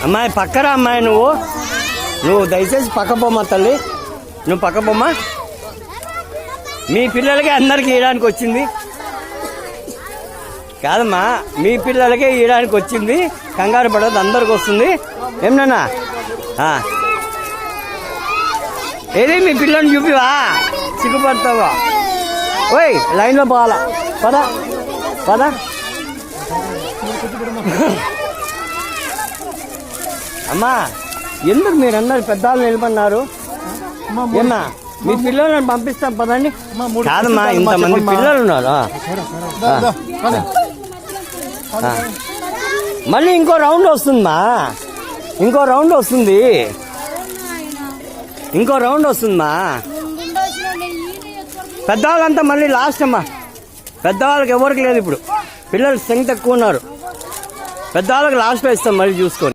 అమ్మాయి పక్కరా అమ్మాయి, నువ్వు దయచేసి పక్క పోమ్మా తల్లి, నువ్వు పక్క పోమ్మా. మీ పిల్లలకి అందరికి ఇయడానికి వచ్చింది కాదమ్మా, మీ పిల్లలకే ఇయడానికి వచ్చింది, కంగారు పడదు, అందరికి వస్తుంది. ఏమన్నా ఏది మీ పిల్లల్ని చూపివా, సిగ్గుపడతావా? ఓయ్ లైన్లో పోవాలా, పద పద. అమ్మా ఎందుకు మీరందరు పెద్దవాళ్ళు నిలబడినారు? ఏమ్మా మీ పిల్లలను పంపిస్తాం పదండి. కాదమ్మా ఇంతమంది పిల్లలు ఉన్నారు. మళ్ళీ ఇంకో రౌండ్ వస్తుందా? ఇంకో రౌండ్ వస్తుంది, ఇంకో రౌండ్ వస్తుందా? పెద్దవాళ్ళంతా మళ్ళీ లాస్ట్ అమ్మా. పెద్దవాళ్ళకి ఎవరికి లేదు ఇప్పుడు, పిల్లలు సంఖ్య తక్కువ ఉన్నారు. పెద్దవాళ్ళకి లాస్ట్లో ఇస్తాం మళ్ళీ చూసుకొని.